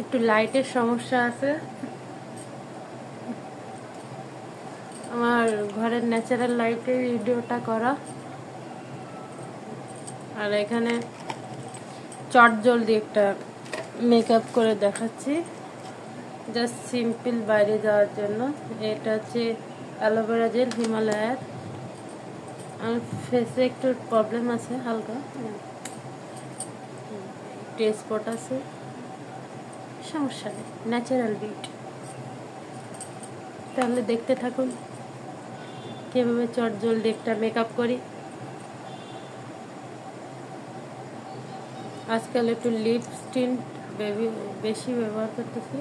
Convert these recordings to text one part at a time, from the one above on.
একটু লাইটের সমস্যা আছে। আমার ঘরের ন্যাচারাল লাইটে ভিডিওটা করা, আর এখানে চট জলদি একটা মেকআপ করে দেখাচ্ছি, জাস্ট সিম্পল বাইরে যাওয়ার জন্য। এটা হচ্ছে অ্যালোভেরা জেল হিমালয়ার। আমার ফেসে একটু প্রবলেম আছে হালকা, একটু স্পট আছে, সমস্যা নেই, ন্যাচারাল বিউটি। তাহলে দেখতে থাকুন কীভাবে চট জলদি একটা মেকআপ করি। আজকাল একটু লিপস্টিক বেশি ব্যবহার করতেছি।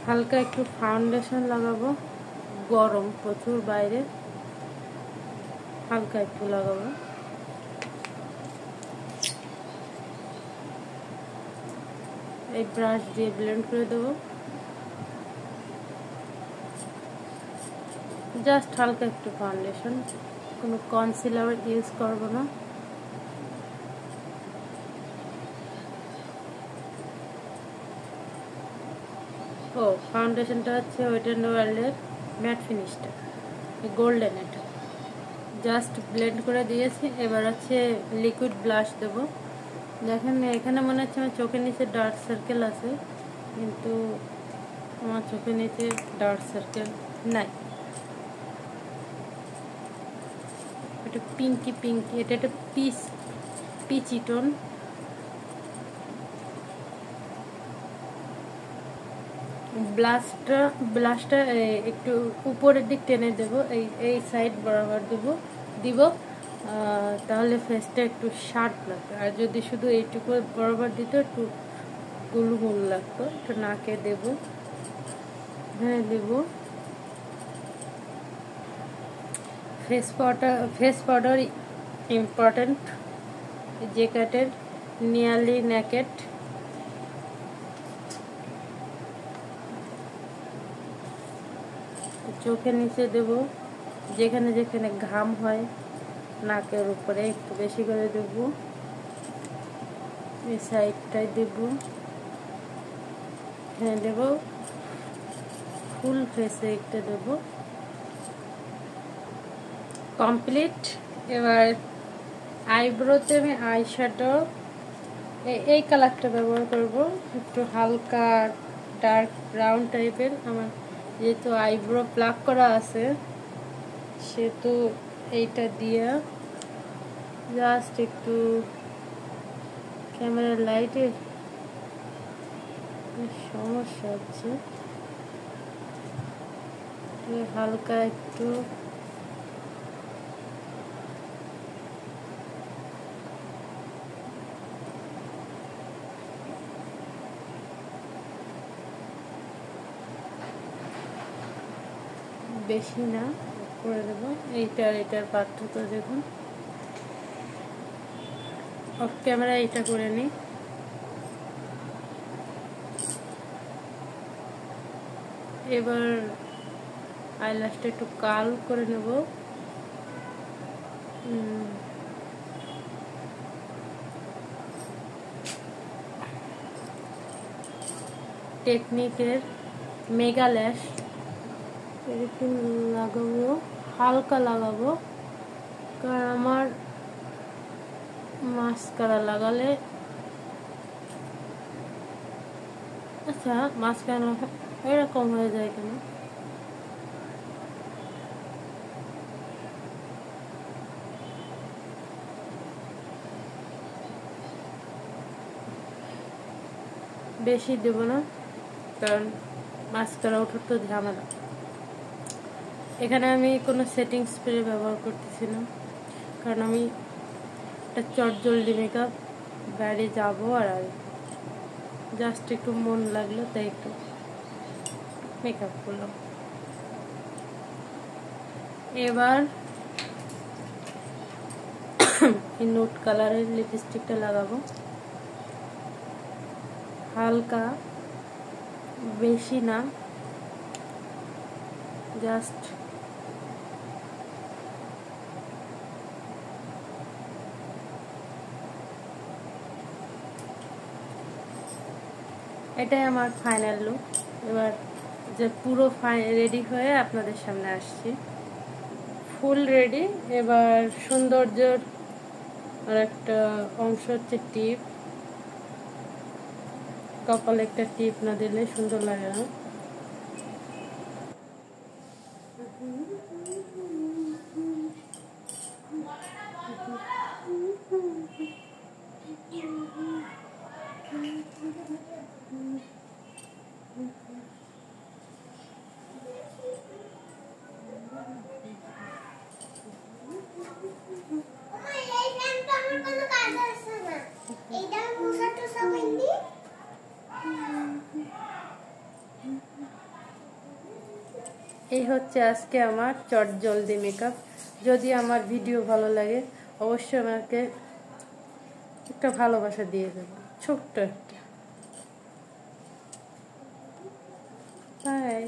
হালকা একটু ফাউন্ডেশন লাগাবো, গরম প্রচুর বাইরে, হালকা একটু লাগাবো। এই ব্রাশ দিয়ে ব্লেন্ড করে দেবো, জাস্ট হালকা একটু ফাউন্ডেশন, কোনো কনসিলার ইউজ করবো না। ও ফাউন্ডেশনটা হচ্ছে ওয়েট অ্যান্ড ওয়াইল্ডের ম্যাট ফিনিশটা, গোল্ডেন। এটা জাস্ট ব্লেন্ড করে দিয়েছি। এবার হচ্ছে লিকুইড ব্লাশ দেবো। দেখেন এখানে মনে হচ্ছে আমার চোখের নিচে ডার্ক সার্কেল আছে, কিন্তু আমার চোখের নিচে ডার্ক সার্কেল নাই। এটা পিঙ্কি, এটা একটা পিচি টোন। ব্লাশটা একটু উপরের দিক টেনে দেবো, এই সাইড বরাবর দিব, তাহলে ফেসটা একটু শার্প লাগবে। আর যদি শুধু এইটুকু বরাবর দিত একটু গুলগুল লাগতো। একটু নাকে দেব, হ্যাঁ দেব। ফেস পাউডার ইম্পর্টেন্ট, জেকাটের নিয়ারলি নেকেড। চোখের নিচে দেব, যেখানে যেখানে ঘাম হয় নাকের উপরে একটু বেশি করে দেব, এই সাইডটাই দেব, হ্যাঁ দেব। ফুল ফেসে একটা দেব, কমপ্লিট। এবার আইব্রোতে আমি আইশ্যাডো এই কালারটা ব্যবহার করব, একটু হালকা ডার্ক ব্রাউন টাইপের। আমার যেহেতু আইব্রো প্লাক করা আছে, সেহেতু এইটা দিয়ে জাস্ট একটু ক্যামেরার লাইটে সমস্যা হচ্ছে, হালকা একটু বেশি না করে দেবো। এইটার পার্থক্য দেখুন। অফ ক্যামেরা এটা করে নিই। এবার আইল্যাশটা একটু কাল করে নেব। টেকনিকের মেগা ল্যাশ একটু লাগাবো, হালকা লাগাবো, কারণ আমার মাস্কারা লাগালে, আচ্ছা মাস্কারা এরকম হয়ে যায় কেন? বেশি দেব না, কারণ মাস্কারা ওঠার তো ঝামেলা। এখানে আমি কোনো সেটিং স্প্রে ব্যবহার করতেছি না, কারণ আমি একটা চট জলদি মেকআপ, বাইরে যাবো আর জাস্ট একটু মন লাগলো তাই একটু মেকআপ করলাম। এবার নোট কালারের লিপস্টিকটা লাগাবো। হালকা, বেশি না, জাস্ট এটাই আমার ফাইনাল লুক। এবার যে পুরো রেডি হয়ে আপনাদের সামনে আসছি, ফুল রেডি। এবার সৌন্দর্যের আর একটা অংশ হচ্ছে টিপ। কপালে একটা টিপ না দিলে সুন্দর লাগে না। এই হচ্ছে আজকে আমার চটজলদি মেকআপ। যদি আমার ভিডিও ভালো লাগে অবশ্যই আমাকে একটা ভালোবাসা দিয়ে দেবেন, ছোট্ট একটা। বাই।